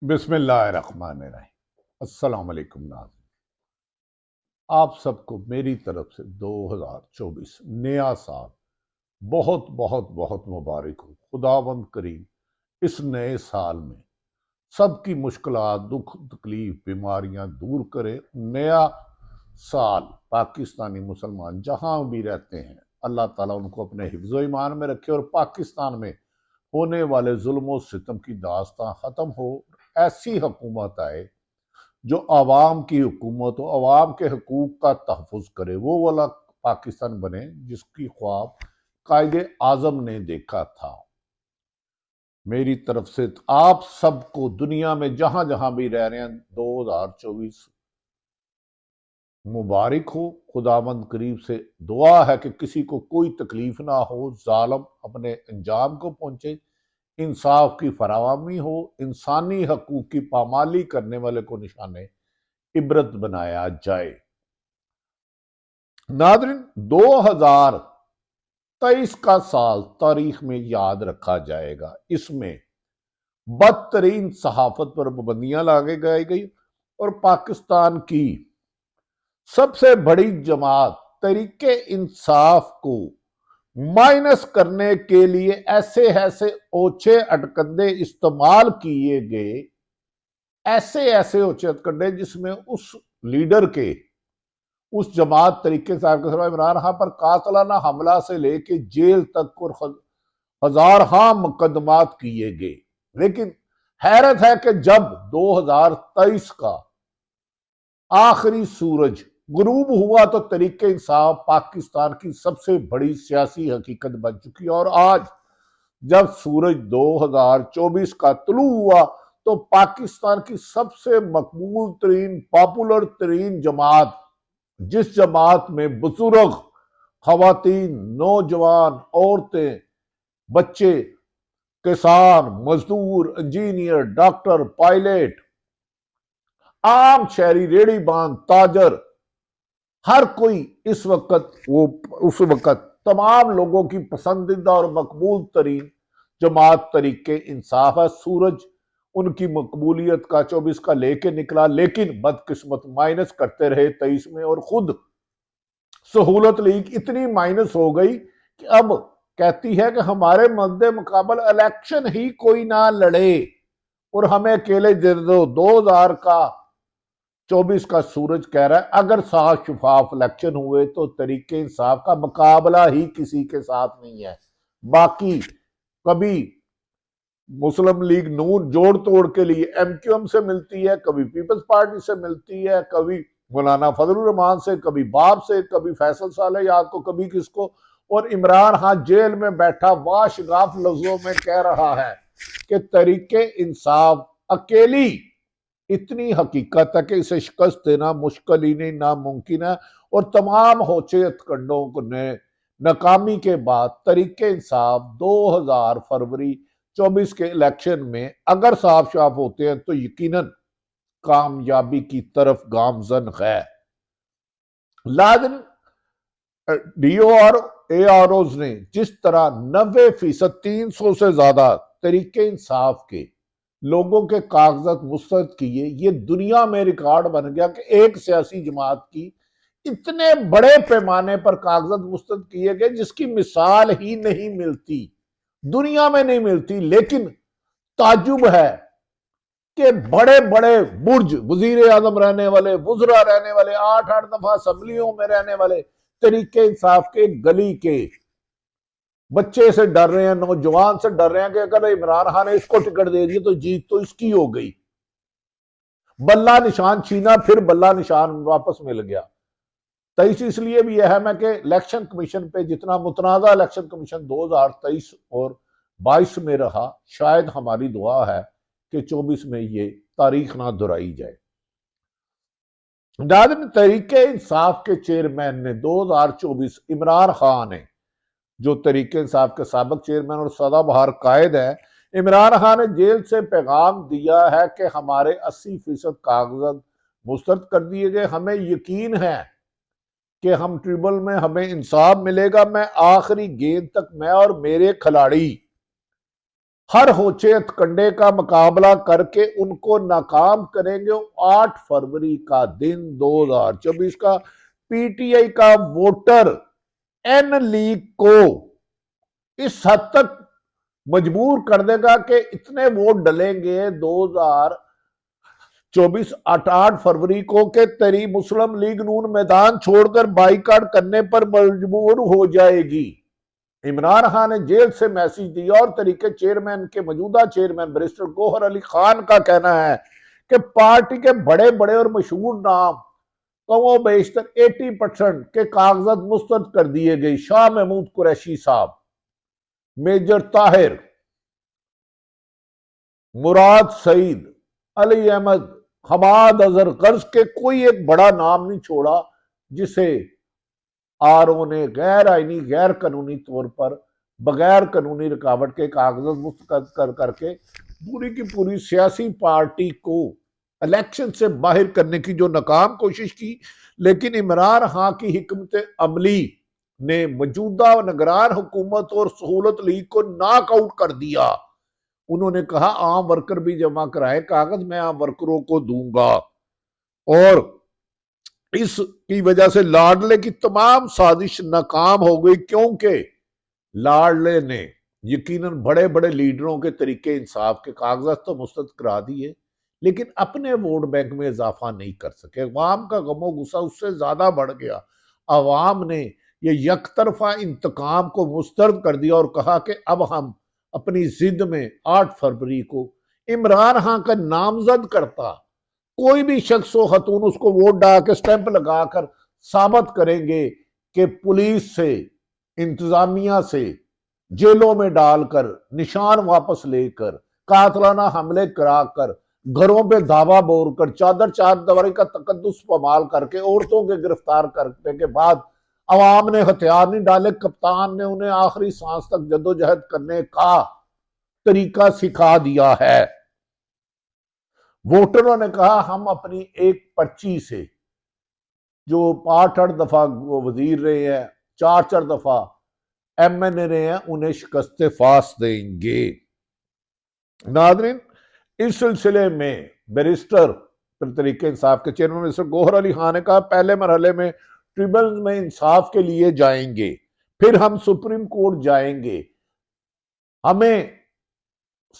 बिस्मिल्लाहिर्रहमानिर्रहीम। अस्सलाम वालेकुम नाज़रीन, आप सबको मेरी तरफ से 2024 नया साल बहुत बहुत बहुत मुबारक हो। खुदावंद करीम इस नए साल में सबकी मुश्किलात, दुख, तकलीफ, बीमारियां दूर करे। नया साल पाकिस्तानी मुसलमान जहां भी रहते हैं, अल्लाह ताला उनको अपने हिफ्ज़ो ईमान में रखे और पाकिस्तान में होने वाले जुल्म और सितम की दास्तां खत्म हो। ऐसी हुकूमत आए जो आवाम की हुकूमत हो, आवाम के हकूक का तहफ़्फ़ुज़ करे। वो वाला पाकिस्तान बने जिसकी ख्वाब कायदे आज़म ने देखा था। मेरी तरफ से आप सबको दुनिया में जहां जहां भी रह रहे हैं 2024 मुबारक हो। खुदावंद करीब से दुआ है कि किसी को कोई तकलीफ ना हो, जालिम अपने अंजाम को पहुंचे, इंसाफ की फराहमी हो, इंसानी हकूक की पामाली करने वाले को निशाने इबरत बनाया जाए। नादरिन, 2023 का साल तारीख में याद रखा जाएगा। इसमें बदतरीन सहाफत पर पाबंदियां लगाई गई और पाकिस्तान की सबसे बड़ी जमात तरीके इंसाफ को माइनस करने के लिए ऐसे ऐसे ओछे अटकंडे इस्तेमाल किए गए, ऐसे ऐसे ओछे अटकंडे जिसमें उस लीडर के, उस जमात तरीके साहब के इमरान खान पर कातलाना हमला से लेके जेल तक और हजार मुकदमात किए गए। लेकिन हैरत है कि जब 2023 का आखिरी सूरज गुरूब हुआ तो तरीके इंसाफ पाकिस्तान की सबसे बड़ी सियासी हकीकत बन चुकी है। और आज जब सूरज 2024 का तुलू हुआ तो पाकिस्तान की सबसे मकबूल तरीन, पॉपुलर तरीन जमात, जिस जमात में बुजुर्ग, खवातीन, नौजवान, औरतें, बच्चे, किसान, मजदूर, इंजीनियर, डॉक्टर, पायलट, आम शहरी, रेड़ी बांध, ताजर, हर कोई इस वक्त उस वक्त तमाम लोगों की पसंदीदा और मकबूल तरीन जमात तरीके इंसाफ है। सूरज उनकी मकबूलियत का 24 का लेके निकला, लेकिन बदकिस्मत माइनस करते रहे 23 में और खुद सहूलत लीग इतनी माइनस हो गई कि अब कहती है कि हमारे मद्दे मुकाबल इलेक्शन ही कोई ना लड़े और हमें अकेले दे दो। 2024 का सूरज कह रहा है अगर साफ शफाफ इलेक्शन हुए तो तरीके इंसाफ का मुकाबला ही किसी के साथ नहीं है। बाकी कभी मुस्लिम लीग नून जोड़ तोड़ के लिए एमक्यूएम से मिलती है, कभी पीपल्स पार्टी से मिलती है, कभी मौलाना फजलुर रहमान से, कभी बाप से, कभी फैसल साले याद को, कभी किसको। और इमरान खान जेल में बैठा वाशगाफ लफ्जों में कह रहा है कि तरीके इंसाफ अकेली इतनी हकीकत है कि इसे शिकस्त देना मुश्किल ही नहीं, नामुमकिन है। और तमाम होचे हथकंडों को नाकामी के बाद तरीके इंसाफ 2000 फरवरी 24 के इलेक्शन में अगर साफ साफ होते हैं तो यकीनन कामयाबी की तरफ गामजन है। लाजन डीओ और एआरओज ने जिस तरह 90% 300 से ज्यादा तरीके इंसाफ के लोगों के कागजात मुस्तरद किए, ये दुनिया में रिकॉर्ड बन गया कि एक सियासी जमात की इतने बड़े पैमाने पर कागजात मुस्तरद किए गए जिसकी मिसाल ही नहीं मिलती, दुनिया में नहीं मिलती। लेकिन ताजुब है कि बड़े बड़े बुर्ज, वजीर आजम रहने वाले, वुजरा रहने वाले, 8-8 दफा असम्बलियों में रहने वाले तरीके इंसाफ के गली के बच्चे से डर रहे हैं, नौजवान से डर रहे हैं कि अगर इमरान खान ने इसको टिकट दे दी तो जीत तो इसकी हो गई। बल्ला निशान छीना, फिर बल्ला निशान वापस मिल गया। 23 इसलिए भी यह है मैं कि इलेक्शन कमीशन पे जितना मुतनाज़ा इलेक्शन कमीशन 2023 और 22 में रहा, शायद हमारी दुआ है कि 24 में ये तारीख ना दोहराई जाए। तरीके इंसाफ के चेयरमैन ने 2024 इमरान खान ने, जो तरीके इंसाफ के साबिक चेयरमैन और सदाबहार कायद है, इमरान खान ने जेल से पैगाम दिया है कि हमारे 80% कागजात मुस्तरद कर दिए गए, हमें यकीन है कि हम ट्रिब्यूनल में हमें इंसाफ मिलेगा। मैं आखिरी गेंद तक, मैं और मेरे खिलाड़ी हर होचे हथकंडे का मुकाबला करके उनको नाकाम करेंगे। 8 फरवरी का दिन 2024 का पीटीआई का वोटर एन लीग को इस हद तक मजबूर कर देगा कि इतने वोट डलेंगे 2024 8 फरवरी को कि तेरी मुस्लिम लीग नून मैदान छोड़कर बाईकाट करने पर मजबूर हो जाएगी। इमरान खान ने जेल से मैसेज दिया और तरीके चेयरमैन के मौजूदा चेयरमैन बैरिस्टर गौहर अली खान का कहना है कि पार्टी के बड़े बड़े और मशहूर नाम तो वो बेशतर 80% के कागजात मुस्तरद कर दिए गए। शाह महमूद कुरैशी साहब, मेजर ताहिर, मुराद सईद, अली अहमद, हमाद अजहर गर्ज के कोई एक बड़ा नाम नहीं छोड़ा जिसे आरओ ने गैर आईनी गैर कानूनी तौर पर बगैर कानूनी रुकावट के कागजात मुस्तरद कर करके पूरी की पूरी सियासी पार्टी को इलेक्शन से बाहर करने की जो नाकाम कोशिश की। लेकिन इमरान खान की हिकमत अमली ने मौजूदा निगरान हुकूमत और सहूलत लीग को नॉकआउट कर दिया। उन्होंने कहा आम वर्कर भी जमा कराए कागज, मैं आम वर्करों को दूंगा। और इसकी वजह से लाडले की तमाम साजिश नाकाम हो गई, क्योंकि लाडले ने यकीनन बड़े बड़े लीडरों के तरीके इंसाफ के कागजात तो मुस्तरद करा दिए, लेकिन अपने वोट बैंक में इजाफा नहीं कर सके। अवाम का गमो गुस्सा उससे ज्यादा बढ़ गया। अवाम ने ये यकतरफा इंतकाम को मुस्तरद कर दिया और कहा कि अब हम अपनी जिद में 8 फरवरी को इमरान खान का नामजद करता कोई भी शख्स हो खतून उसको वोट डाल के स्टैंप लगाकर साबित करेंगे कि पुलिस से, इंतजामिया से जेलों में डालकर, निशान वापस लेकर, कातलाना हमले कराकर, घरों पे धावा बोरकर, चादर चादर का तकद्दुस पमाल करके औरतों के गिरफ्तार करने के बाद अवाम ने हथियार नहीं डाले। कप्तान ने उन्हें आखिरी सांस तक जद्दोजहद करने का तरीका सिखा दिया है। वोटरों ने कहा हम अपनी एक पर्ची से जो 8-8 दफा वजीर रहे हैं, 4-4 दफा एमएनए रहे हैं, उन्हें शिकस्त फास देंगे। नादरीन, इस सिलसिले में बैरिस्टर तरीके इंसाफ के चेयरमैन मिनिस्टर गौहर अली खान ने कहा पहले मरहले में ट्रिब्यूनल में इंसाफ के लिए जाएंगे, फिर हम सुप्रीम कोर्ट जाएंगे। हमें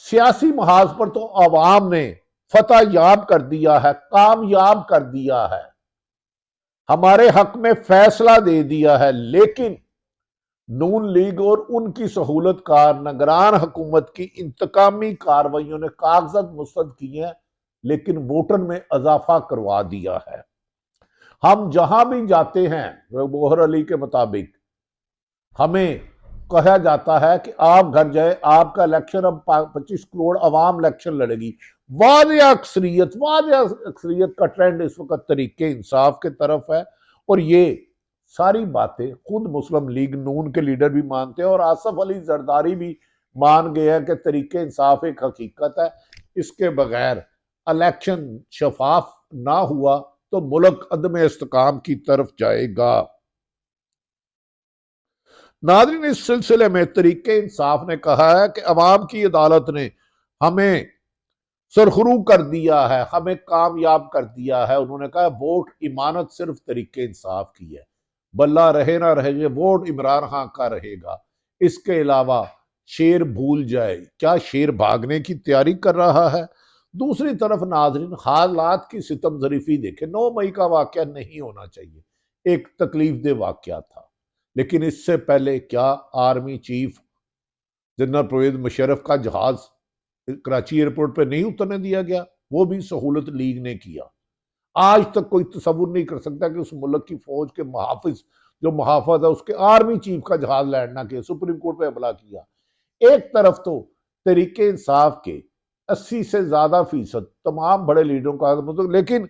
सियासी महाज पर तो अवाम ने फतह याब कर दिया है, कामयाब कर दिया है, हमारे हक में फैसला दे दिया है। लेकिन नून लीग और उनकी सहूलतकार निगरान हुकूमत की इंतकामी कार्रवाइयों ने कागजात मुस्तरद किए हैं, लेकिन वोटर में इजाफा करवा दिया है। हम जहां भी जाते हैं, गौहर अली के मुताबिक हमें कहा जाता है कि आप घर जाए, आपका इलेक्शन, अब 25 करोड़ अवाम इलेक्शन लड़ेगी। वादिया अक्सरियत का ट्रेंड इस वक्त तरीके इंसाफ के तरफ है। और ये सारी बातें खुद मुस्लिम लीग नून के लीडर भी मानते हैं और आसफ अली जरदारी भी मान गए हैं कि तरीके इंसाफ एक हकीकत है, इसके बगैर इलेक्शन शफाफ ना हुआ तो मुल्क अदम इस्तेकाम की तरफ जाएगा। नाज़रीन, इस सिलसिले में तरीके इंसाफ ने कहा है कि अवाम की अदालत ने हमें सरखरू कर दिया है, हमें कामयाब कर दिया है। उन्होंने कहा वोट इमानत सिर्फ तरीके इंसाफ की है, बल्ला रहे ना रहे वोट इमरान खान का रहेगा। इसके अलावा शेर भूल जाए, क्या शेर भागने की तैयारी कर रहा है? दूसरी तरफ नाजरीन, हालात की सितम जरीफी देखे, 9 मई का वाकया नहीं होना चाहिए, एक तकलीफ दे वाकया था। लेकिन इससे पहले क्या army chief general Parvez Musharraf का जहाज कराची एयरपोर्ट पर नहीं उतरने दिया गया? वो भी सहूलत लीग ने किया। आज तक कोई तस्वुर नहीं कर सकता कि उस मुल्क की फौज के मुहाफिज जो मुहाफिज है उसके आर्मी चीफ का जहाज लैंड ना किया, सुप्रीम कोर्ट पे हमला किया। एक तरफ तो तरीके इंसाफ के 80 से ज्यादा फीसद तमाम बड़े लीडरों का, लेकिन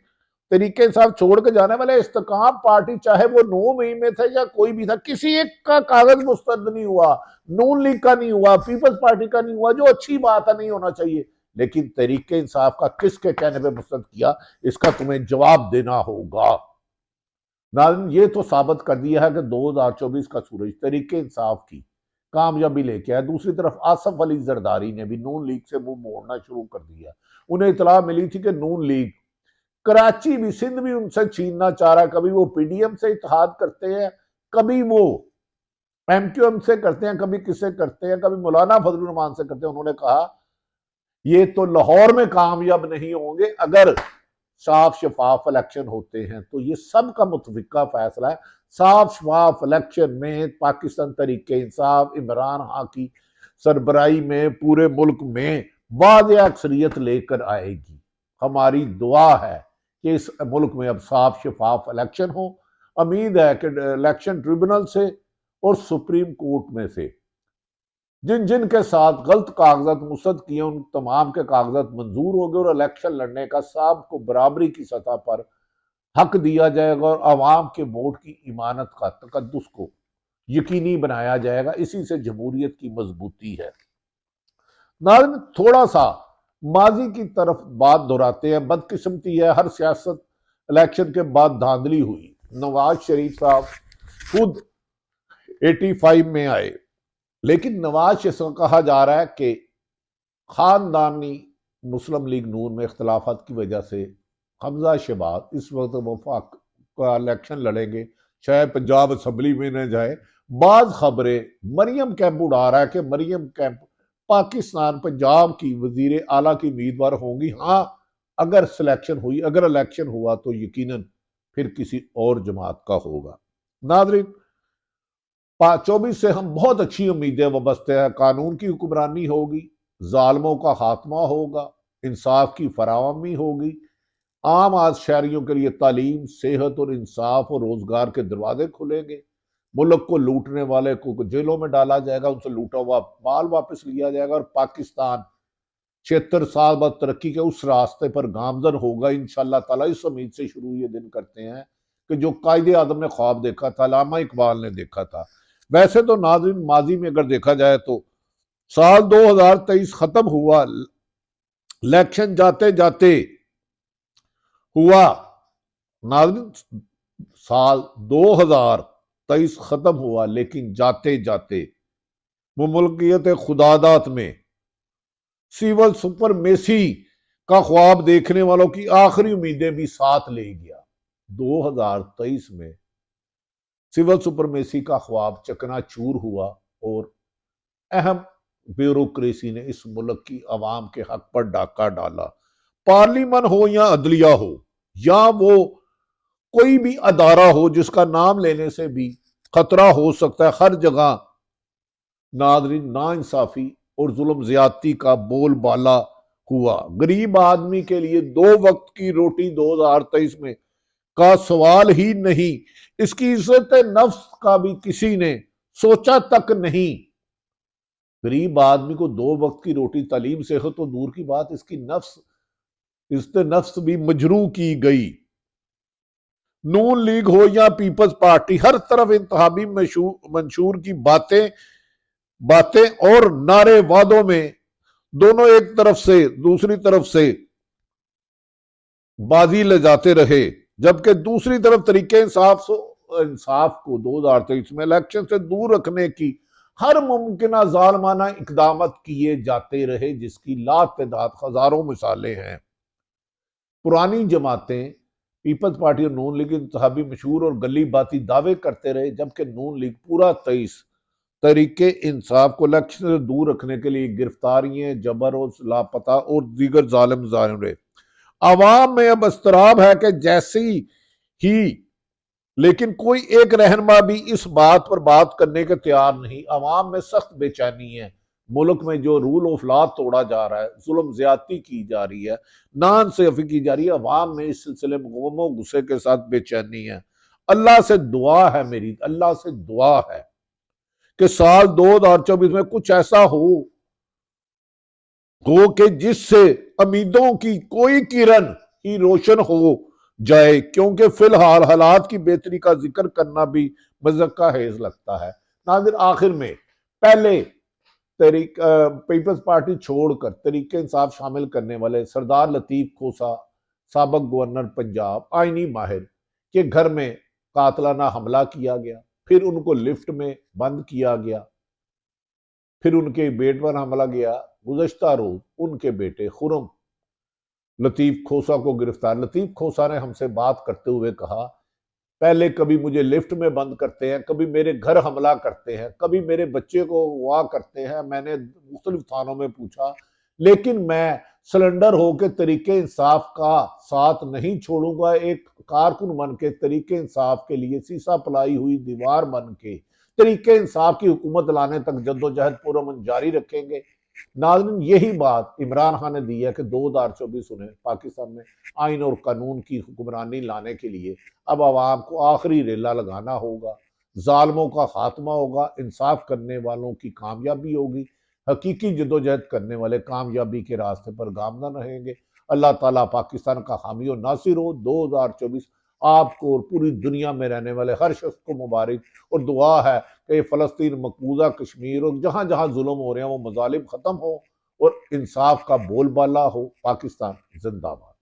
तरीके इंसाफ छोड़ के जाने वाले इस्तेकाम पार्टी, चाहे वो 9 मई में थे या कोई भी था, किसी एक का कागज मुस्तरद नहीं हुआ। नून लीग का नहीं हुआ, पीपल्स पार्टी का नहीं हुआ, जो अच्छी बात है, नहीं होना चाहिए। लेकिन तरीके इंसाफ का किसके कहने पे मुस्तरद किया, इसका तुम्हें जवाब देना होगा। नाज़रीन, ये तो साबित कर दिया है कि 2024 का सूरज तरीके इंसाफ की कामयाबी लेके आया। दूसरी तरफ आसफ अली जरदारी ने भी नून लीग से मुंह मोड़ना शुरू कर दिया। उन्हें इतला मिली थी कि नून लीग कराची भी, सिंध भी उनसे छीनना चाह रहा है। कभी वो पीडीएम से इत्तेहाद करते हैं, कभी वो एमक्यूएम से करते हैं, कभी किससे करते हैं, कभी मौलाना फजलुर रहमान से करते हैं। उन्होंने कहा ये तो लाहौर में कामयाब नहीं होंगे, अगर साफ शफाफ इलेक्शन होते हैं तो ये सबका मुतफिका फैसला है। साफ शफाफ इलेक्शन में पाकिस्तान तरीके इंसाफ इमरान खान की सरबराही में पूरे मुल्क में वाज़ अक्सरियत लेकर आएगी। हमारी दुआ है कि इस मुल्क में अब साफ शफाफ इलेक्शन हो। उम्मीद है कि इलेक्शन ट्रिब्यूनल से और सुप्रीम कोर्ट में से जिन जिन के साथ गलत कागजात मुस्तरद किए उन तमाम के कागजात मंजूर हो गए और इलेक्शन लड़ने का सब को बराबरी की सतह पर हक दिया जाएगा और आवाम के वोट की इमानत का तकद्दुस को यकीनी बनाया जाएगा। इसी से जमहूरियत की मजबूती है। नाज़रीन, थोड़ा सा माजी की तरफ बात दोहराते हैं। बदकिस्मती है, हर सियासत इलेक्शन के बाद धांधली हुई। नवाज शरीफ साहब खुद 85 में आए, लेकिन नवाज शरीफ कहा जा रहा है कि खानदानी मुस्लिम लीग नून में इख्तलाफात की वजह से हमजा शहबाज इस वक्त वफाक का इलेक्शन लड़ेंगे, शायद पंजाब असम्बली में न जाए। बाज खबरें मरियम कैंप उड़ा रहा है कि मरियम कैंप पाकिस्तान पंजाब की वजीर आला की उम्मीदवार होंगी। हाँ, अगर सिलेक्शन हुई, अगर इलेक्शन हुआ तो यकीनन फिर किसी और जमात का होगा। नाज़रीन, 24 से हम बहुत अच्छी उम्मीदें वाबस्ते हैं। कानून की हुक्मरानी होगी, जालमों का खात्मा होगा, इंसाफ की फराहमी होगी, आम आज शहरियों के लिए तालीम, सेहत और इंसाफ और रोजगार के दरवाजे खुलेंगे। मुल्क को लूटने वाले को जेलों में डाला जाएगा, उनसे लूटा हुआ माल वापस लिया जाएगा और पाकिस्तान 76 साल बाद तरक्की के उस रास्ते पर गामजन होगा इंशाअल्लाह ताला। इस उम्मीद से शुरू ये दिन करते हैं कि जो कायदे आजम ने ख्वाब देखा था, अल्लामा इकबाल ने देखा था। वैसे तो नाज़रीन, माजी में अगर देखा जाए तो साल 2023 खत्म हुआ, इलेक्शन जाते जाते हुआ। नाज़रीन, साल 2023 खत्म हुआ, लेकिन जाते जाते मुल्कियत खुदादात में सिविल सुपरमेसी का ख्वाब देखने वालों की आखिरी उम्मीदें भी साथ ले गया। 2023 में सिविल सुपरमेसी का ख्वाब चकनाचूर हुआ और अहम ब्यूरोक्रेसी ने इस मुल्क की आवाम के हक पर डाका डाला। पार्लियामेंट हो या अदलिया हो या वो कोई भी अदारा हो जिसका नाम लेने से भी खतरा हो सकता है, हर जगह नाज़रीन नाइंसाफी और जुल्म ज्यादती का बोलबाला हुआ। गरीब आदमी के लिए 2 वक्त की रोटी 2023 में का सवाल ही नहीं। इसकी इज्जत नफ्स का भी किसी ने सोचा तक नहीं। गरीब आदमी को 2 वक्त की रोटी, तालीम, सेहत तो दूर की बात, इसकी नफ्स, इज्जत नफ्स भी मजरू की गई। नून लीग हो या पीपल्स पार्टी, हर तरफ इंतहाबी मंशूर की बातें बातें और नारे वादों में दोनों एक तरफ से दूसरी तरफ से बाजी ले जाते रहे, जबकि दूसरी तरफ तरीके इंसाफ को 2023 में इलेक्शन से दूर रखने की हर मुमकिन जालमाना इकदाम किए जाते रहे, जिसकी लातादाद हजारों मिसालें हैं। पुरानी जमातें पीपल्स पार्टी और नून लीग इंतहाबी मशहूर और गली बाती दावे करते रहे, जबकि नून लीग पूरा 23 तरीके इंसाफ को इलेक्शन से दूर रखने के लिए गिरफ्तारियां, जबर और लापता और दीगर जालिम मुजाहिम रहे। आवाम में अब अस्तराब है कि जैसी ही, लेकिन कोई एक रहनुमा भी इस बात पर बात करने के तैयार नहीं। आवाम में सख्त बेचैनी है। मुल्क में जो रूल ऑफ लॉ तोड़ा जा रहा है, जुल्म ज्यादती की जा रही है, नाइंसाफी की जा रही है, अवाम में इस सिलसिले में गम गुस्से के साथ बेचैनी है। अल्लाह से दुआ है मेरी, अल्लाह से दुआ है कि साल 2024 में कुछ ऐसा हो कि जिससे उम्मीदों की कोई किरण ही रोशन हो जाए, क्योंकि फिलहाल हालात की बेहतरी का जिक्र करना भी मज़ाक का हेज लगता है। नाज़रीन, आखिर में पहले पीपल्स पार्टी छोड़कर तरीके इंसाफ शामिल करने वाले सरदार लतीफ खोसा, साबक गवर्नर पंजाब, आईनी माहिर के घर में कातलाना हमला किया गया, फिर उनको लिफ्ट में बंद किया गया। फिर उनके बेटे पर हमला किया। गुज़श्ता रोज उनके बेटे खुर्रम लतीफ खोसा को गिरफ्तार। लतीफ खोसा ने हमसे बात करते हुए कहा, पहले कभी मुझे लिफ्ट में बंद करते हैं, कभी मेरे घर हमला करते हैं, कभी मेरे बच्चे को अगवा करते हैं। मैंने मुख्तलिफ थानों में पूछा, लेकिन मैं सिलेंडर होकर तरीके इंसाफ का साथ नहीं छोड़ूंगा। एक कारकुन बन के तरीके इंसाफ के लिए सीसा पलाई हुई दीवार बन के तरीके इंसाफ की हुकूमत लाने तक जद्दोजहद पुरअमन जारी रखेंगे। नाज़रीन, यही बात इमरान खान ने दी है कि 2024 उन्हें पाकिस्तान में आइन और कानून की हुक्मरानी लाने के लिए अब आवाम को आखिरी रेला लगाना होगा। जालमों का खात्मा होगा, इंसाफ करने वालों की कामयाबी होगी। हकीकी जदोजहद करने वाले कामयाबी के रास्ते पर गामजन रहेंगे। अल्लाह ताला पाकिस्तान का हामी और नासिर हो। 2024 आपको और पूरी दुनिया में रहने वाले हर शख्स को मुबारक, और दुआ है कि फ़लस्तीन, मकबूजा कश्मीर और जहाँ जहाँ जुल्म हो रहे हैं वो मजालिम ख़त्म हो और इंसाफ का बोलबाला हो। पाकिस्तान जिंदाबाद।